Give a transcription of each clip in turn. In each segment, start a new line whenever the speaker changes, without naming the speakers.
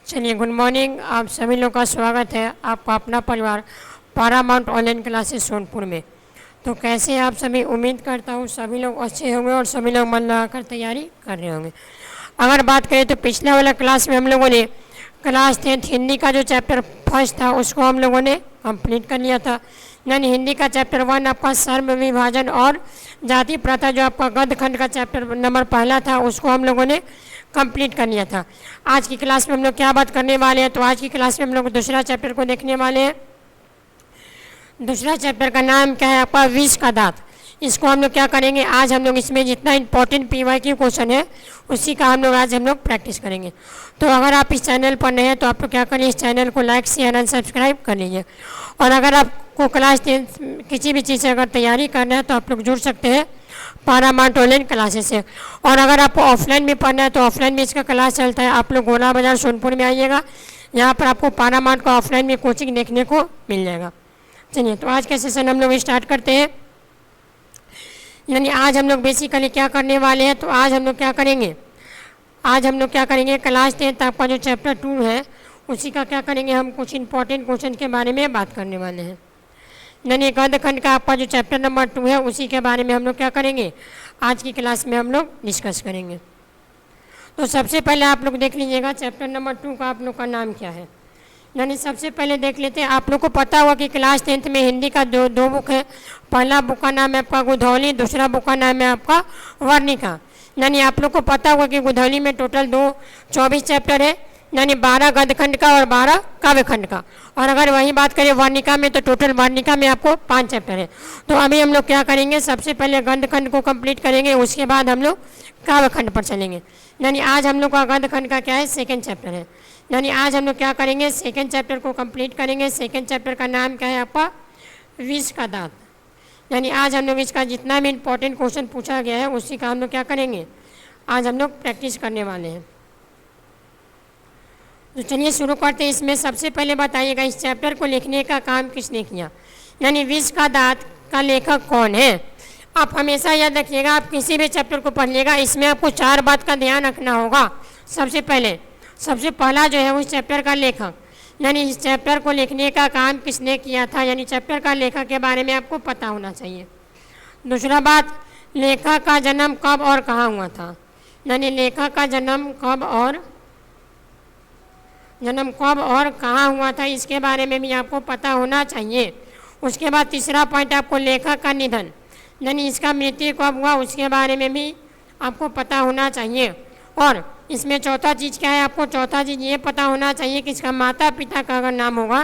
चलिए, good morning. आप सभी लोग का स्वागत है आपका अपना परिवार पारामाउंट ऑनलाइन क्लासेस सोनपुर में। तो कैसे हैं आप सभी? उम्मीद करता हूँ सभी लोग अच्छे होंगे और सभी लोग मन लगाकर तैयारी कर रहे होंगे। अगर बात करें तो पिछले वाला क्लास में हम लोगों ने क्लास 10 हिंदी का जो चैप्टर फर्स्ट था उसको हम लोगों ने कंप्लीट कर लिया था। यानी हिंदी का चैप्टर 1 आपका सर्व विभाजन और जाति प्रथा, जो आपका गद्य खंड का चैप्टर नंबर पहला था, उसको हम लोगों ने कंप्लीट कर लिया था। आज की क्लास में हम लोग क्या बात करने वाले हैं? तो आज की क्लास में हम लोग दूसरा चैप्टर को देखने वाले हैं। दूसरा चैप्टर का नाम क्या है आपका? विष का दांत। इसको हम लोग क्या करेंगे, आज हम लोग इसमें जितना इंपॉर्टेंट PYQ क्वेश्चन है उसी का आज हम लोग प्रैक्टिस करेंगे। तो अगर आप इस चैनल पर नए हैं तो आप लोग क्या करिए, इस चैनल को लाइक शेयर एंड सब्सक्राइब कर लीजिए। और अगर आपको क्लास 10 किसी भी चीज़ से अगर तैयारी करना है तो आप लोग जुड़ सकते हैं पारामाउंट ऑनलाइन क्लासेस से। और अगर आपको ऑफलाइन भी पढ़ना है तो ऑफलाइन भी इसका क्लास चलता है। आप लोग गोला बाजार सोनपुर में आइएगा, यहाँ पर आपको पारामाउंट का ऑफलाइन में कोचिंग देखने को मिल जाएगा। चलिए, तो आज का सेशन हम लोग स्टार्ट करते हैं। यानी आज हम लोग बेसिकली क्या करने वाले हैं, तो आज हम लोग क्या करेंगे, क्लास 10 आपका जो चैप्टर 2 है उसी का क्या करेंगे, हम कुछ इंपॉर्टेंट क्वेश्चन के बारे में बात करने वाले हैं। यानी गद्य खंड का आपका जो चैप्टर नंबर 2 है उसी के बारे में हम लोग क्या करेंगे, आज की क्लास में हम लोग डिस्कस करेंगे। तो सबसे पहले आप लोग देख लीजिएगा चैप्टर नंबर 2 का आप लोग का नाम क्या है। यानी सबसे पहले देख लेते हैं, आप लोग को पता हुआ कि क्लास 10 में हिंदी का दो बुक है। पहला बुक का नाम है आपका गोधौली, दूसरा बुक का नाम है आपका वर्णिका। यानी आप लोग को पता होगा कि गोधौली में टोटल 24 चैप्टर है, यानी 12 गद्य खंड का और 12 काव्य खंड का। और अगर वही बात करें वर्णिका में तो टोटल वर्णिका में आपको 5 चैप्टर है। तो अभी हम लोग क्या करेंगे, सबसे पहले गद्य खंड को कंप्लीट करेंगे, उसके बाद हम लोग काव्य खंड पर चलेंगे। यानी आज हम लोग का गद्य खंड का क्या है, सेकेंड चैप्टर है। यानी आज हम लोग क्या करेंगे, सेकेंड चैप्टर को कंप्लीट करेंगे। सेकेंड चैप्टर का नाम क्या है आपका? विष का दांत। यानी आज हम लोग इसका जितना भी इंपॉर्टेंट क्वेश्चन पूछा गया है उसी का हम लोग क्या करेंगे, आज हम लोग प्रैक्टिस करने वाले हैं। तो चलिए शुरू करते हैं। इसमें सबसे पहले बताइएगा, इस चैप्टर को लिखने का काम किसने किया? यानी विष का दांत का लेखक कौन है? आप हमेशा याद रखिएगा, आप किसी भी चैप्टर को पढ़िएगा इसमें आपको 4 बात का ध्यान रखना होगा। सबसे पहला जो है उस चैप्टर का लेखक, यानी इस चैप्टर को लिखने का काम किसने किया था, यानी चैप्टर का लेखक के बारे में आपको पता होना चाहिए। दूसरा बात, लेखक का जन्म कब और कहाँ हुआ था। यानी लेखक का जन्म कब और कहाँ हुआ था, इसके बारे में भी आपको पता होना चाहिए। उसके बाद तीसरा पॉइंट आपको लेखक का निधन, यानी इसका मृत्यु कब हुआ उसके बारे में भी आपको पता होना चाहिए। और इसमें चौथा चीज़ क्या है, आपको चौथा चीज़ ये पता होना चाहिए कि इसका माता पिता का अगर नाम होगा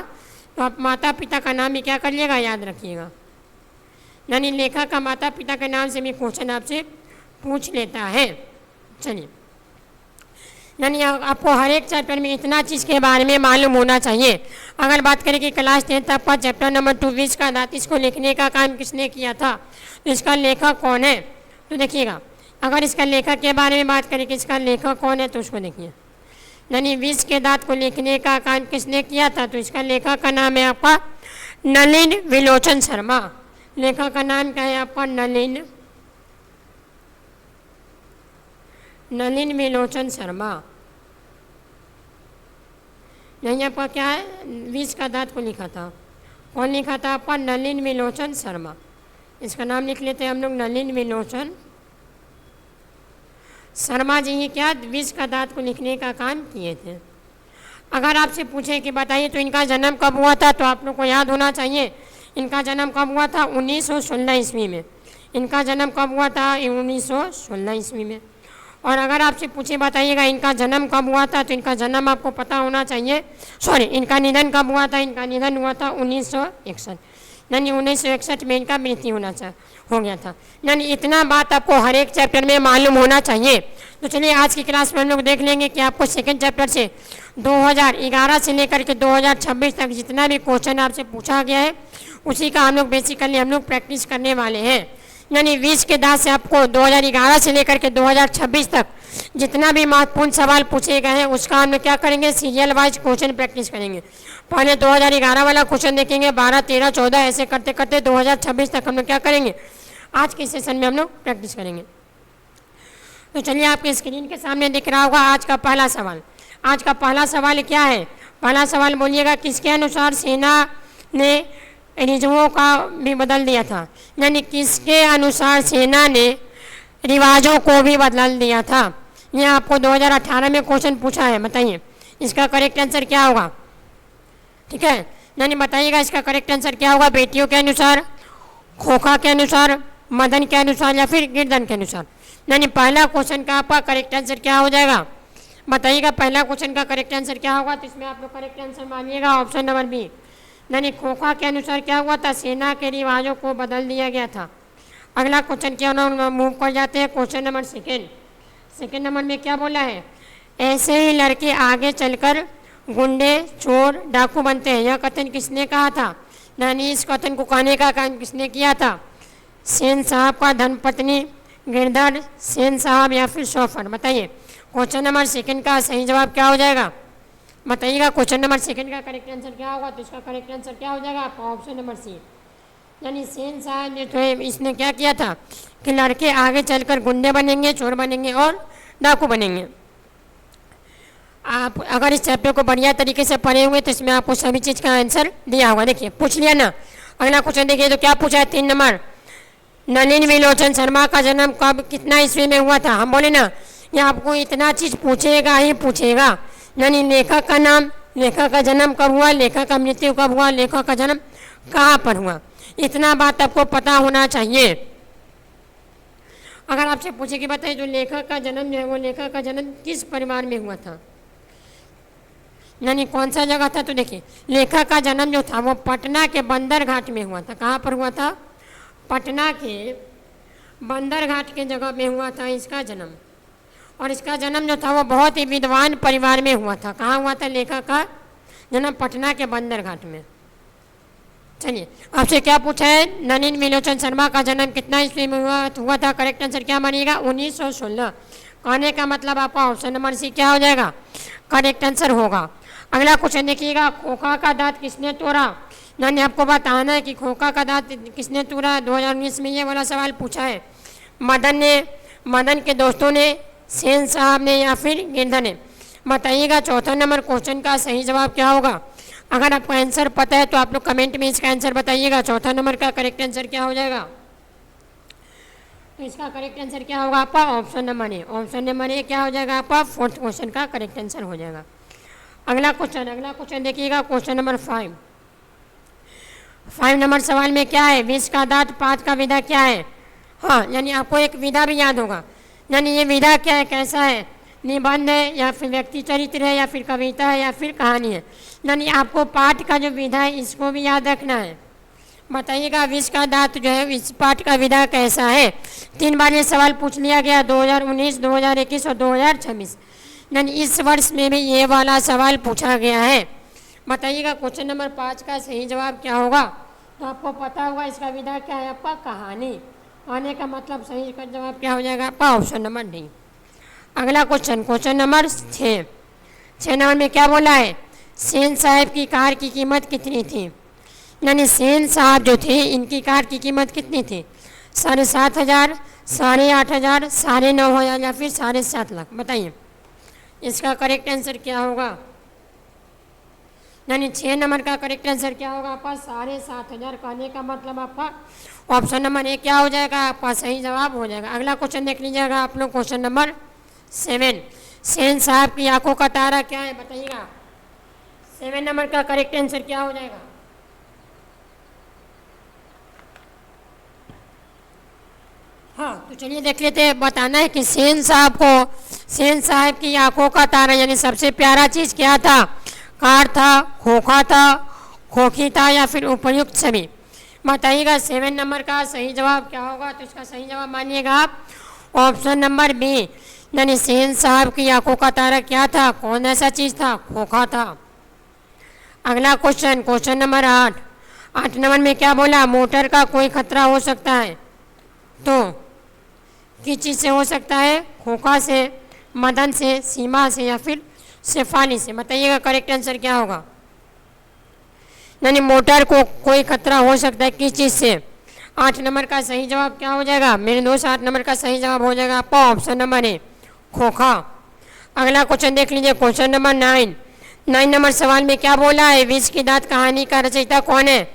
तो आप माता पिता का नाम भी क्या करिएगा, याद रखिएगा। यानी लेखक का माता पिता के नाम से भी क्वेश्चन आपसे पूछ लेता है। चलिए, यानी आपको हर एक चैप्टर में इतना चीज़ के बारे में मालूम होना चाहिए। अगर बात करें कि क्लास 10 आपका चैप्टर नंबर 2 विष का दांत, इसको लिखने का काम किसने किया था, तो इसका लेखक कौन है? तो देखिएगा, अगर इसका लेखक के बारे में बात करें कि इसका लेखक कौन है तो उसको देखिए। यानी विष के दांत को लिखने का काम किसने किया था, तो इसका लेखक का नाम है आपका नलिन विलोचन शर्मा। लेखक का नाम क्या है आपका? नलिन विलोचन शर्मा। यही आपका क्या है, विष का दांत को लिखा था। कौन लिखा था आपका? नलिन विलोचन शर्मा। इसका नाम लिख लेते हैं हम लोग, नलिन विलोचन शर्मा जी ही क्या विष का दांत को लिखने का काम किए थे। अगर आपसे पूछे कि बताइए तो इनका जन्म कब हुआ था, तो आप लोग को याद होना चाहिए इनका जन्म कब हुआ था, 1916 ईस्वी में। इनका जन्म कब हुआ था? 1916 ईस्वी में। और अगर आपसे पूछे बताइएगा इनका जन्म कब हुआ था, तो इनका जन्म आपको पता होना चाहिए। इनका निधन कब हुआ था? इनका निधन हुआ था 1961। यानी 1961 में इनका मृत्यु हो गया था। यानी इतना बात आपको हर एक चैप्टर में मालूम होना चाहिए। तो चलिए आज की क्लास में हम लोग देख लेंगे कि आपको सेकंड चैप्टर से 2011 से लेकर के 2026 तक जितना भी क्वेश्चन आपसे पूछा गया है उसी का हम लोग बेसिकली प्रैक्टिस करने वाले हैं। यानी विष के दांत से आपको 2011 से लेकर के 2026 तक जितना भी महत्वपूर्ण सवाल पूछे गए हैं उसका हम लोग क्या करेंगे, सीरियल वाइज क्वेश्चन प्रैक्टिस करेंगे। पहले 2011 वाला क्वेश्चन देखेंगे, 12, 13, 14 ऐसे करते करते 2026 तक हम लोग क्या करेंगे, आज के सेशन में हम लोग प्रैक्टिस करेंगे। तो चलिए आपके स्क्रीन के सामने दिख रहा होगा आज का पहला सवाल। आज का पहला सवाल क्या है? पहला सवाल बोलिएगा, किसके अनुसार सेना ने रिजवों का भी बदल दिया था? यानी किसके अनुसार सेना ने रिवाजों को भी बदल दिया था? ये आपको 2018 में क्वेश्चन पूछा है, बताइए इसका करेक्ट आंसर क्या होगा? ठीक है, यानी बताइएगा इसका करेक्ट आंसर क्या होगा? बेटियों के अनुसार, खोखा के अनुसार, मदन के अनुसार या फिर गिरधन के अनुसार? यानी पहला क्वेश्चन का आपका करेक्ट आंसर क्या हो जाएगा? बताइएगा पहला क्वेश्चन का करेक्ट आंसर क्या होगा? तो इसमें आप लोग करेक्ट आंसर मानिएगा ऑप्शन नंबर बी। यानी खोखा के अनुसार क्या हुआ था? सेना के रिवाजों को बदल दिया गया था। अगला क्वेश्चन क्या मूव कर जाते हैं, question number second. Second number में क्या बोला है? ऐसे ही लड़के आगे चलकर गुंडे, चोर, डाकू बनते हैं। यह कथन किसने कहा था? यानी इस कथन को कहने का काम किसने किया था? सेन साहब का धर्मपत्नी, गिरधर, सेन साहब या फिर शोफर? बताइए क्वेश्चन नंबर सेकंड का सही जवाब क्या हो जाएगा? बताइएगा क्वेश्चन नंबर सेकंड का करेक्ट आंसर क्या होगा? तो इसका करेक्ट आंसर क्या हो जाएगा आपका? Option number c. यानी सेन साहब जो थे इसने क्या किया था कि लड़के आगे चलकर गुंडे बनेंगे, चोर बनेंगे और डाकू बनेंगे। आप अगर इस चैप्टर को बढ़िया तरीके से पढ़े हुए तो इसमें आपको सभी चीज़ का आंसर दिया होगा। देखिए पूछ लिया ना। अगला क्वेश्चन देखिए तो क्या पूछा है 3 नंबर, नलिन विलोचन शर्मा का जन्म कब, कितना ईस्वी में हुआ था? हम बोले ना ये आपको इतना चीज़ पूछेगा ही पूछेगा। यानी लेखक का नाम, लेखक का जन्म कब हुआ, लेखक का मृत्यु कब हुआ, लेखक का जन्म कहाँ पर हुआ, इतना बात आपको पता होना चाहिए। अगर आपसे पूछे कि बताइए जो लेखक का जन्म जो है वो लेखक का जन्म किस परिवार में हुआ था, यानी कौन सा जगह था? तो देखिए लेखक का जन्म जो था वो पटना के बंदरघाट में हुआ था। कहाँ पर हुआ था? पटना के बंदरघाट के जगह में हुआ था इसका जन्म। और इसका जन्म जो था वो बहुत ही विद्वान परिवार में हुआ था। कहाँ हुआ था लेखक का जन्म? पटना के बंदरघाट में। चलिए आपसे क्या पूछा है, नलिन विलोचन शर्मा का जन्म कितना ईस्वी में हुआ था? करेक्ट आंसर क्या मानिएगा? 1916। कहने का मतलब आपका ऑप्शन नंबर सी क्या हो जाएगा? करेक्ट आंसर होगा। अगला क्वेश्चन देखिएगा, खोखा का दांत किसने तोड़ा? यानी आपको बताना है कि खोखा का दांत किसने तोड़ा। 2019 में ये वाला सवाल पूछा है। मदन ने, मदन के दोस्तों ने, सेन साहब ने या फिर गिरधर ने? बताइएगा चौथा नंबर क्वेश्चन का सही जवाब क्या होगा? अगर आपको आंसर पता है तो आप लोग कमेंट में इसका आंसर बताइएगा। चौथा नंबर का करेक्ट आंसर क्या हो जाएगा? तो इसका करेक्ट आंसर क्या होगा आपका? Option number A. Option number A क्या हो जाएगा आपका? फोर्थ क्वेश्चन का करेक्ट आंसर हो जाएगा। अगला क्वेश्चन देखिएगा, क्वेश्चन नंबर 5। 5 नंबर सवाल में क्या है? विष का दांत पात का विधा क्या है? हाँ, यानी आपको एक विधा भी याद होगा। यानी ये विधा क्या है, कैसा है? निबंध है या फिर व्यक्ति चरित्र है या फिर कविता है या फिर कहानी है? यानी आपको पाठ का जो विधा है इसको भी याद रखना है। बताइएगा विष का दांत जो है इस पाठ का विधा कैसा है? 3 बार ये सवाल पूछ लिया गया, 2019, 2021 और 2026। यानी इस वर्ष में भी ये वाला सवाल पूछा गया है। बताइएगा क्वेश्चन नंबर 5 का सही जवाब क्या होगा? तो आपको पता होगा इसका विधा क्या है आपका? कहानी। आने का मतलब सही का जवाब क्या हो जाएगा आपका? Option number D. अगला क्वेश्चन नंबर 6। 6 नंबर में क्या बोला है? सेन साहब की कार की कीमत कितनी थी? यानी सेन साहब जो थे इनकी कार की कीमत कितनी थी? 7,500, 8,500, 9,500 या फिर 7.5 लाख? बताइए इसका करेक्ट आंसर क्या होगा? यानी 6 नंबर का करेक्ट आंसर क्या होगा आपका? 7,500। कहने का मतलब आपका ऑप्शन नंबर ए क्या हो जाएगा आपका? सही जवाब हो जाएगा। अगला क्वेश्चन देख लीजिएगा आप लोग, क्वेश्चन नंबर 7। सेन साहब की आंखों का तारा क्या है? बताइएगा 7 नंबर का करेक्ट आंसर क्या हो जाएगा? हाँ, तो चलिए देख लेते हैं। बताना है कि सेन साहब की आंखों का तारा यानी सबसे प्यारा चीज़ क्या था? कार था, खोखा था, खोखी था या फिर उपयुक्त छवि? बताइएगा 7 नंबर का सही जवाब क्या होगा? तो इसका सही जवाब मानिएगा आप ऑप्शन नंबर बी। यानी सेन साहब की आंखों का तारा क्या था? कौन ऐसा चीज़ था? खोखा था। अगला क्वेश्चन नंबर 8। 8 नंबर में क्या बोला? मोटर का कोई खतरा हो सकता है तो किस चीज़ से हो सकता है? खोखा से, मदन से, सीमा से या फिर शेफाली से? बताइएगा करेक्ट आंसर क्या होगा? यानी मोटर को कोई खतरा हो सकता है किस चीज़ से? 8 नंबर का सही जवाब क्या हो जाएगा मेरे दोस्त? 8 नंबर का सही जवाब हो जाएगा आपका ऑप्शन नंबर ए, खोखा। अगला क्वेश्चन देख लीजिए, क्वेश्चन नंबर 9 नंबर सवाल में क्या बोला है, विष की दात कहानी का रचयिता कौन है,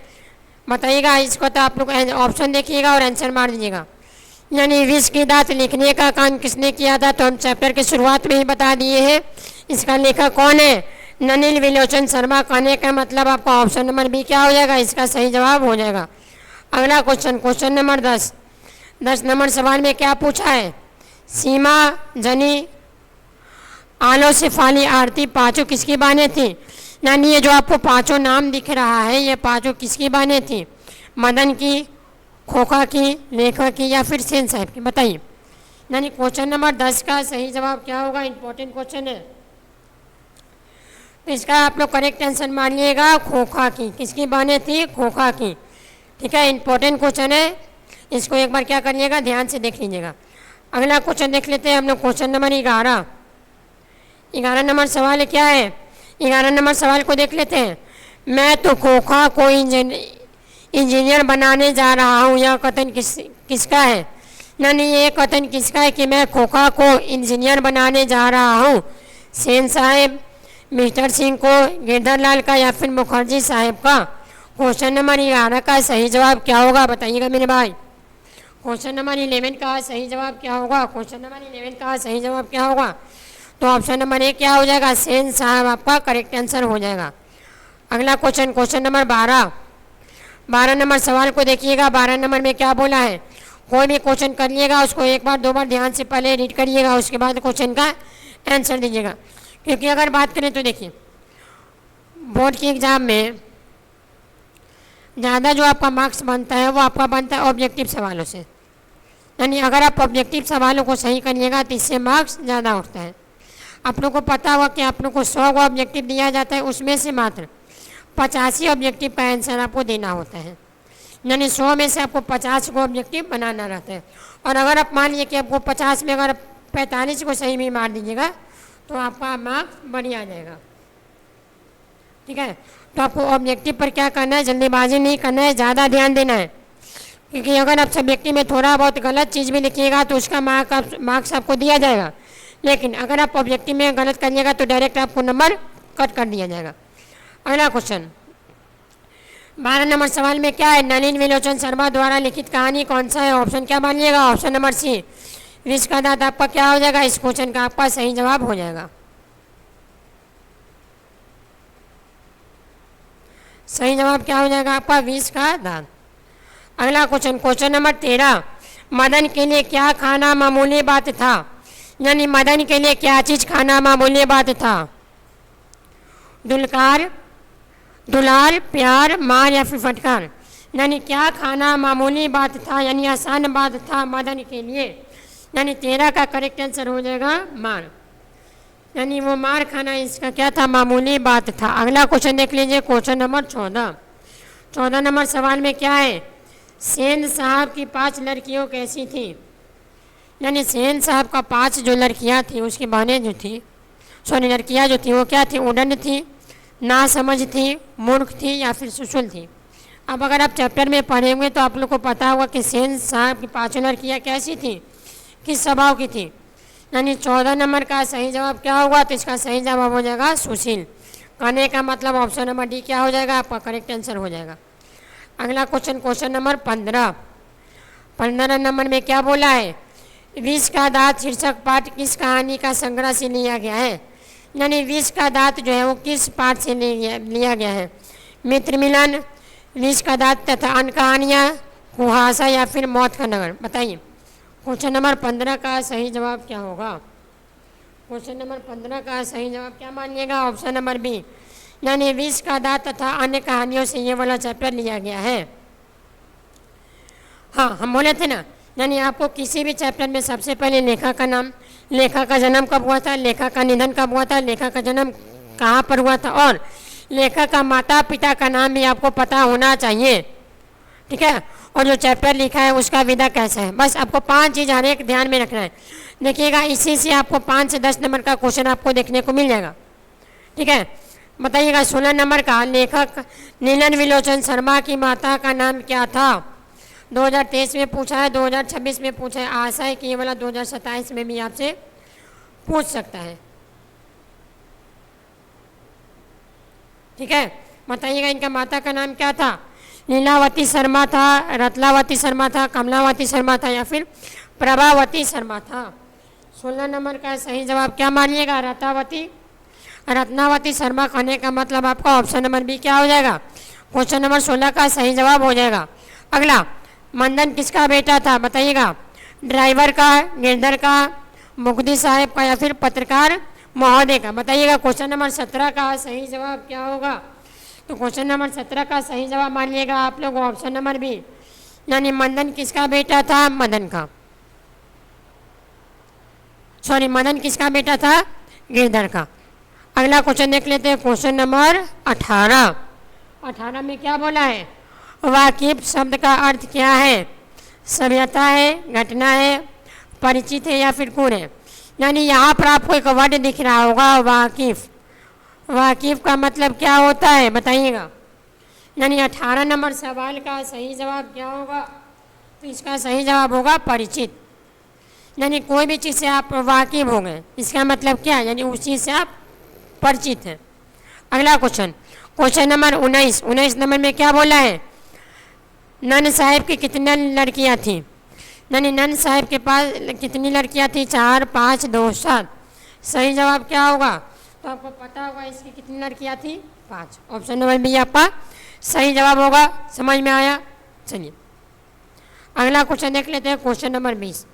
बताइएगा। इसको तो आप लोग ऑप्शन देखिएगा और आंसर मार दीजिएगा। यानी विष की दात लिखने का काम किसने किया था, तो हम चैप्टर की शुरुआत में ही बता दिए हैं। इसका लेखक कौन है, नलिनी विलोचन शर्मा। कहने का मतलब आपका ऑप्शन नंबर बी क्या हो जाएगा, इसका सही जवाब हो जाएगा। अगला क्वेश्चन, क्वेश्चन नंबर 10 नंबर सवाल में क्या पूछा है, सीमा जनी आलो शेफाली आरती पाँचों किसकी बाने थी। यानी ये जो आपको पांचों नाम दिख रहा है, ये पांचों किसकी बाने थी, मदन की, खोखा की, लेखक की या फिर सेन साहब की, बताइए। यानी क्वेश्चन नंबर 10 का सही जवाब क्या होगा, इंपॉर्टेंट क्वेश्चन है, तो इसका आप लोग करेक्ट आंसर मानिएगा, खोखा की। किसकी बाने थी, खोखा की। ठीक है, इंपॉर्टेंट क्वेश्चन है, इसको एक बार क्या करिएगा, ध्यान से देख लीजिएगा। अगला क्वेश्चन देख लेते हैं हम लोग, क्वेश्चन नंबर 11 नंबर सवाल क्या है, 11 नंबर सवाल को देख लेते हैं। मैं तो खोखा को इंजीनियर बनाने जा रहा हूँ, यह कथन किसका है। यानी ये कथन किसका है कि मैं खोखा को इंजीनियर बनाने जा रहा हूँ, सेन साहब, मिस्टर सिंह को, गिरधर लाल का या फिर मुखर्जी साहब का। क्वेश्चन नंबर 11 का सही जवाब क्या होगा, बताइएगा मेरे भाई। क्वेश्चन नंबर 11 का सही जवाब क्या होगा, क्वेश्चन नंबर 11 का सही जवाब क्या होगा, तो ऑप्शन नंबर 1 क्या हो जाएगा, सेन साहब आपका करेक्ट आंसर हो जाएगा। अगला क्वेश्चन, क्वेश्चन नंबर 12 नंबर सवाल को देखिएगा। 12 नंबर में क्या बोला है, कोई भी क्वेश्चन करिएगा उसको एक बार दो बार ध्यान से पहले रीड करिएगा, उसके बाद क्वेश्चन का आंसर दीजिएगा। क्योंकि अगर बात करें तो देखिए, बोर्ड की एग्ज़ाम में ज़्यादा जो आपका मार्क्स बनता है वो आपका बनता है ऑब्जेक्टिव सवालों से। यानी अगर आप ऑब्जेक्टिव सवालों को सही करिएगा तो इससे मार्क्स ज़्यादा उठता है। आप लोग को पता होगा कि आप लोग को 100 को ऑब्जेक्टिव दिया जाता है, उसमें से मात्र 85 ऑब्जेक्टिव का आंसर आपको देना होता है। यानी 100 में से आपको 50 को ऑब्जेक्टिव बनाना रहता है। और अगर आप मान लीजिए कि आपको 50 में अगर 45 को सही भी मार दीजिएगा तो आपका मार्क्स बढ़िया आ जाएगा। ठीक है, तो आपको ऑब्जेक्टिव पर क्या करना है, जल्दीबाजी नहीं करना है, ज़्यादा ध्यान देना है। क्योंकि अगर आप सब्जेक्टिव में थोड़ा बहुत गलत चीज़ भी लिखिएगा तो उसका मार्क्स आपको दिया जाएगा। लेकिन अगर आप ऑब्जेक्टिव में गलत करिएगा तो डायरेक्ट आपको नंबर कट कर दिया जाएगा। अगला क्वेश्चन, 12 नंबर सवाल में क्या है, नलिनी विलोचन शर्मा द्वारा लिखित कहानी कौन सा है। ऑप्शन क्या मानिएगा, ऑप्शन नंबर सी, विष का दांत आपका क्या हो जाएगा, इस क्वेश्चन का आपका सही जवाब हो जाएगा। सही जवाब क्या हो जाएगा आपका, विष का दांत। अगला क्वेश्चन, क्वेश्चन नंबर 13, मदन के लिए क्या खाना मामूली बात था। यानी मदन के लिए क्या चीज़ खाना मामूली बात था, दुलार, प्यार, मार या फिर फटकार। यानी क्या खाना मामूली बात था, यानी आसान बात था मदन के लिए। यानी 13 का करेक्ट आंसर हो जाएगा मार। यानी वो मार खाना इसका क्या था, मामूली बात था। अगला क्वेश्चन देख लीजिए, क्वेश्चन नंबर 14 नंबर सवाल में क्या है, सेन साहब की 5 लड़कियों कैसी थी। यानी सेन साहब का 5 जो लड़कियां थी उसकी बहनें जो थी, लड़कियां जो थी वो क्या थी, उड़न थी, ना समझ थी, मूर्ख थी या फिर सुशुल थी। अब अगर आप चैप्टर में पढ़ेंगे तो आप लोग को पता होगा कि सेन साहब की 5 लड़कियाँ कैसी थी, किस स्वभाव की थी। यानी 14 नंबर का सही जवाब क्या होगा, तो इसका सही जवाब हो जाएगा सुशील। कहने का मतलब ऑप्शन नंबर डी क्या हो जाएगा, आपका करेक्ट आंसर हो जाएगा। अगला क्वेश्चन, क्वेश्चन नंबर 15 नंबर में क्या बोला है, विष का दांत शीर्षक पाठ किस कहानी का संग्रह से लिया गया है। यानी विष का दांत जो है वो किस पाठ से लिया गया है, मित्र मिलन, विष का दांत तथा अन्य कहानियाँ, कुहासा या फिर मौत का नगर। बताइए क्वेश्चन नंबर 15 का सही जवाब क्या होगा। क्वेश्चन नंबर 15 का सही जवाब क्या मानिएगा, ऑप्शन नंबर बी, यानी विष का दांत तथा अन्य कहानियों से ये वाला चैप्टर लिया गया है। हाँ, हम बोले थे ना, यानी आपको किसी भी चैप्टर में सबसे पहले लेखक का नाम, लेखक का जन्म कब हुआ था, लेखक का निधन कब हुआ था, लेखक का जन्म कहाँ पर हुआ था, और लेखक का माता पिता का नाम भी आपको पता होना चाहिए। ठीक है, और जो चैप्टर लिखा है उसका विधा कैसा है। बस आपको 5 चीज़ हर एक ध्यान में रखना है। देखिएगा, इसी से आपको 5 से 10 नंबर का क्वेश्चन आपको देखने को मिल जाएगा। ठीक है, बताइएगा 16 नंबर का, लेखक नीलन विलोचन शर्मा की माता का नाम क्या था। 2023 में पूछा है, 2026 में पूछा है, आशा है कि ये वाला 2027 में भी आपसे पूछ सकता है। ठीक है, बताइएगा इनका माता का नाम क्या था? लीलावती शर्मा था, रत्नावती शर्मा था, कमलावती शर्मा था या फिर प्रभावती शर्मा था? 16 नंबर का सही जवाब क्या मानिएगा? रत्नावती शर्मा कहने का मतलब आपका ऑप्शन नंबर बी क्या हो जाएगा? क्वेश्चन नंबर 16 का सही जवाब हो जाएगा। अगला, मंदन किसका बेटा था? बताइएगा, ड्राइवर का, गिरधर का, मुखदी साहब का या फिर पत्रकार महोदय का? बताइएगा क्वेश्चन नंबर 17 का सही जवाब क्या होगा? तो क्वेश्चन नंबर 17 का सही जवाब मानिएगा आप लोग ऑप्शन नंबर बी, यानी मंदन किसका बेटा था? मदन किसका बेटा था? गिरधर का। अगला क्वेश्चन देख लेते हैं, क्वेश्चन नंबर 18 में क्या बोला है? वाकिफ शब्द का अर्थ क्या है? सभ्यता है, घटना है, परिचित है या फिर कौन है? यानी यहाँ पर आपको एक वर्ड दिख रहा होगा वाकिफ। वाकिफ का मतलब क्या होता है बताइएगा। यानी 18 नंबर सवाल का सही जवाब क्या होगा? तो इसका सही जवाब होगा परिचित। यानी कोई भी चीज़ से आप वाकिफ हो गए, इसका मतलब क्या? यानी उस चीज़ से आप परिचित हैं। अगला क्वेश्चन नंबर 19 नंबर में क्या बोला है? नन साहिब की कितनी लड़कियां थी? यानी नन साहिब के पास कितनी लड़कियां थी? 4, 5, 2, 7। सही जवाब क्या होगा? तो आपको पता होगा इसकी कितनी लड़कियां थी? 5। ऑप्शन नंबर बी आपका सही जवाब होगा। समझ में आया? चलिए अगला क्वेश्चन देख लेते हैं, क्वेश्चन नंबर 20।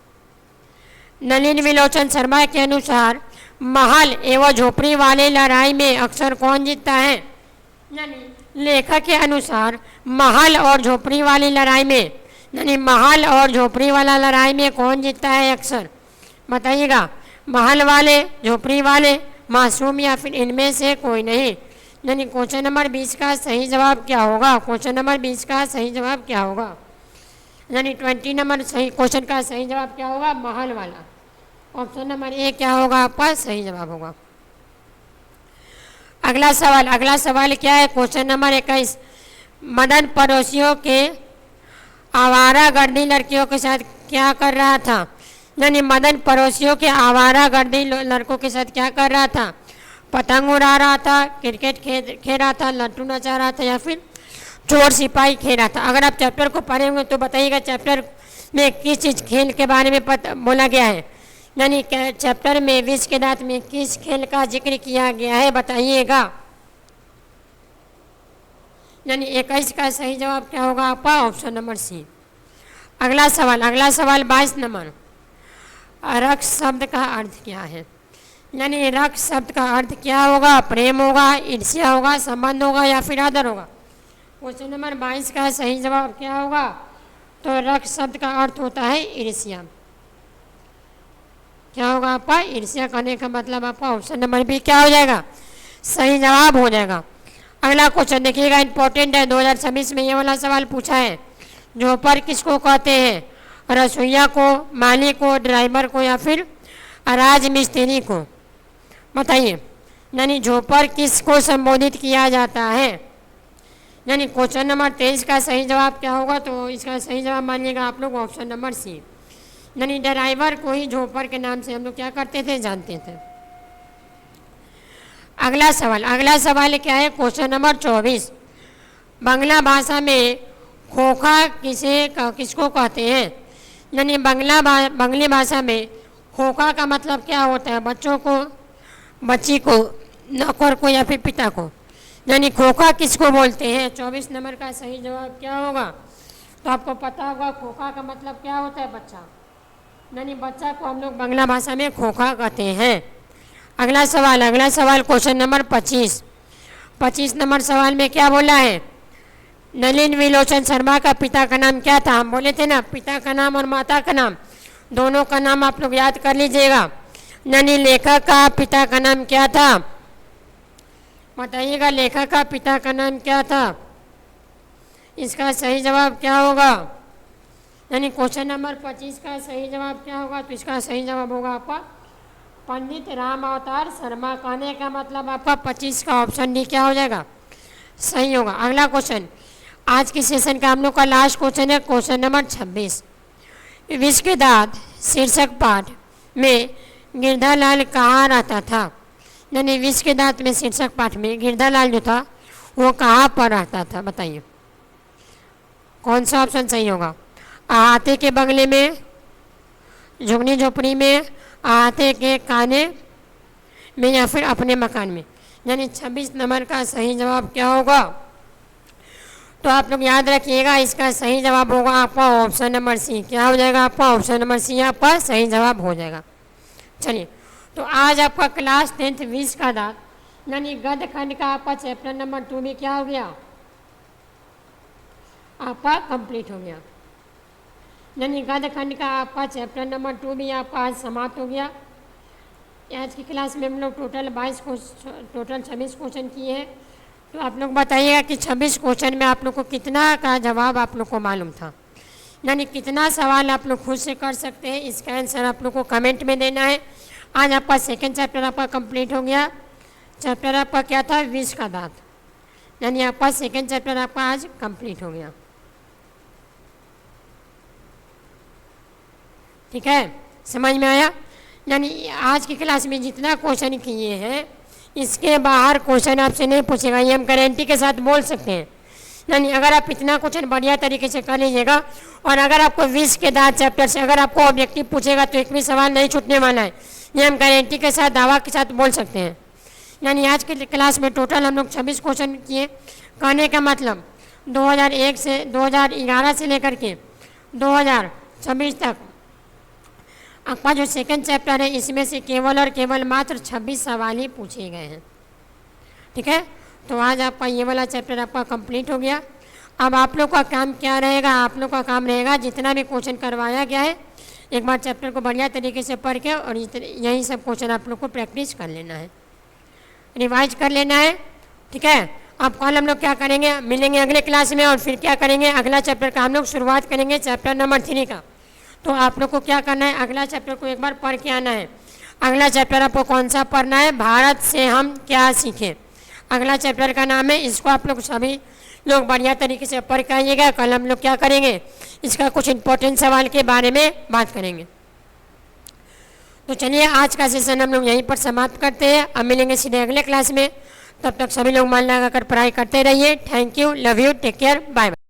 नलिन विलोचन शर्मा के अनुसार महल एवं झोपड़ी वाले लड़ाई में अक्सर कौन जीतता है? यानी लेखक के अनुसार महल और झोपड़ी वाली लड़ाई में, यानी महल और झोपड़ी वाला लड़ाई में कौन जीतता है अक्सर? बताइएगा, महल वाले, झोपड़ी वाले, मासूम या फिर इनमें से कोई नहीं? यानी क्वेश्चन नंबर 20 का सही जवाब क्या होगा? क्वेश्चन नंबर 20 का सही जवाब क्या होगा? यानी 20 नंबर सही क्वेश्चन का सही जवाब क्या होगा? महल वाला। ऑप्शन नंबर ए क्या होगा आपका सही जवाब होगा। अगला सवाल क्या है? Question number 21। मदन पड़ोसियों के आवारागर्दी लड़कियों के साथ क्या कर रहा था? यानी मदन पड़ोसियों के आवारागर्दी लड़कों के साथ क्या कर रहा था? पतंग उड़ा रहा था, क्रिकेट खेल रहा था, लट्टू नचा रहा था या फिर चोर सिपाही खेल रहा था? अगर आप चैप्टर को पढ़े होंगे तो बताइएगा चैप्टर में किस चीज़ खेल के बारे में बोला गया है। यानी चैप्टर में 20 के दांत में किस खेल का जिक्र किया गया है बताइएगा। यानी 21 का सही जवाब क्या होगा आपका? Option number c. अगला सवाल 22 नंबर। रक्स शब्द का अर्थ क्या है? यानी रक्स शब्द का अर्थ क्या होगा? प्रेम होगा, ईर्ष्या होगा, संबंध होगा या फिर आदर होगा? क्वेश्चन नंबर 22 का सही जवाब क्या होगा? तो रक्स शब्द का अर्थ होता है ईर्ष्या। क्या होगा आपका? ईर्ष्या करने का मतलब आपका ऑप्शन नंबर बी क्या हो जाएगा? सही जवाब हो जाएगा। अगला क्वेश्चन देखिएगा, इंपॉर्टेंट है, 2026 में ये वाला सवाल पूछा है। झोपर किसको कहते हैं? रसोईया को, माली को, ड्राइवर को या फिर राज मिस्त्री को? बताइए। यानी झोपर किसको संबोधित किया जाता है? यानी क्वेश्चन नंबर 23 का सही जवाब क्या होगा? तो इसका सही जवाब मानिएगा आप लोग ऑप्शन नंबर सी। यानी ड्राइवर को ही झोपर के नाम से हम लोग क्या करते थे? जानते थे। अगला सवाल क्या है? Question number 24। बांग्ला भाषा में खोखा किसको कहते हैं? यानी बंगली भाषा में खोखा का मतलब क्या होता है? बच्चों को, बच्ची को, नौकर को या फिर पिता को? यानी खोखा किसको बोलते हैं? 24 नंबर का सही जवाब क्या होगा? तो आपको पता होगा खोखा का मतलब क्या होता है? बच्चा। यानी बच्चा को हम लोग बांग्ला भाषा में खोखा कहते हैं। अगला सवाल क्वेश्चन नंबर 25 नंबर सवाल में क्या बोला है? नलिन विलोचन शर्मा का पिता का नाम क्या था? हम बोले थे ना, पिता का नाम और माता का नाम दोनों का नाम आप लोग याद कर लीजिएगा। यानी लेखक का पिता का नाम क्या था? बताइएगा, लेखक का पिता का नाम क्या था? इसका सही जवाब क्या होगा? यानी क्वेश्चन नंबर 25 का सही जवाब क्या होगा? तो इसका सही जवाब होगा आपका पंडित राम अवतार शर्मा। कहने का मतलब आपका 25 का ऑप्शन डी क्या हो जाएगा? सही होगा। अगला क्वेश्चन, आज के सेशन का हम लोग का लास्ट क्वेश्चन है, क्वेश्चन नंबर 26। विश्व के दांत शीर्षक पाठ में गिरधालाल कहाँ रहता था? यानी विश्व के दांत में शीर्षक पाठ में गिरधालाल जो था वो कहाँ पर रहता था, बताइए कौन सा ऑप्शन सही होगा। अहाते के बंगले में, झुगनी झोपड़ी में, अहाते के खाने में, या फिर अपने मकान में। यानी 26 नंबर का सही जवाब क्या होगा। तो आप लोग याद रखिएगा, इसका सही जवाब होगा आपका ऑप्शन नंबर सी। क्या हो जाएगा आपका ऑप्शन नंबर सी आपका सही जवाब हो जाएगा। चलिए, तो आज आपका क्लास 10th 20 का दांत यानी गद्य खंड का आपका चैप्टर नंबर 2 भी क्या हो गया आपका कंप्लीट हो गया। यानी गद्य खंड का आपका चैप्टर नंबर 2 भी आपका आज समाप्त हो गया। आज की क्लास में हम लोग टोटल 26 क्वेश्चन किए हैं। तो आप लोग बताइएगा कि 26 क्वेश्चन में आप लोग को कितना का जवाब आप लोग को मालूम था, यानी कितना सवाल आप लोग खुद से कर सकते हैं। इसका आंसर आप लोग को कमेंट में देना है। आज आपका सेकंड चैप्टर आपका कंप्लीट हो गया। चैप्टर आपका क्या था 20 का दांत, यानी आपका सेकंड चैप्टर आपका आज कंप्लीट हो गया। ठीक है, समझ में आया। यानी आज की क्लास में जितना क्वेश्चन किए हैं इसके बाहर क्वेश्चन आपसे नहीं पूछेगा, ये हम गारंटी के साथ बोल सकते हैं। यानी अगर आप इतना क्वेश्चन बढ़िया तरीके से कर लीजिएगा और अगर आपको 20 के दांत चैप्टर से अगर आपको ऑब्जेक्टिव पूछेगा तो एक भी सवाल नहीं छूटने वाला है, ये हम गारंटी के साथ दावा के साथ बोल सकते हैं। यानी आज की क्लास में टोटल हम लोग 26 क्वेश्चन किए। कहने का मतलब 2001 से 2011 से लेकर के 2026 तक आपका जो सेकंड चैप्टर है इसमें से केवल और केवल मात्र 26 सवाल ही पूछे गए हैं। ठीक है, तो आज आपका ये वाला चैप्टर आपका कंप्लीट हो गया। अब आप लोग का काम क्या रहेगा, आप लोग का काम रहेगा जितना भी क्वेश्चन करवाया गया है एक बार चैप्टर को बढ़िया तरीके से पढ़ के और यही सब क्वेश्चन आप लोग को प्रैक्टिस कर लेना है, रिवाइज कर लेना है। ठीक है, अब कल हम लोग क्या करेंगे, मिलेंगे अगले क्लास में और फिर क्या करेंगे, अगला चैप्टर का हम लोग शुरुआत करेंगे चैप्टर नंबर 3 का। तो आप लोग को क्या करना है, अगला चैप्टर को एक बार पढ़ के आना है। अगला चैप्टर आपको कौन सा पढ़ना है, भारत से हम क्या सीखें, अगला चैप्टर का नाम है। इसको आप लोग सभी लोग बढ़िया तरीके से पढ़ के आइएगा। कल हम लोग क्या करेंगे, इसका कुछ इंपॉर्टेंट सवाल के बारे में बात करेंगे। तो चलिए आज का सेशन हम लोग यहीं पर समाप्त करते हैं। अब मिलेंगे सीधे अगले क्लास में। तब तक सभी लोग मन लगाकर पढ़ाई करते रहिए। Thank you, love you, take care, bye bye.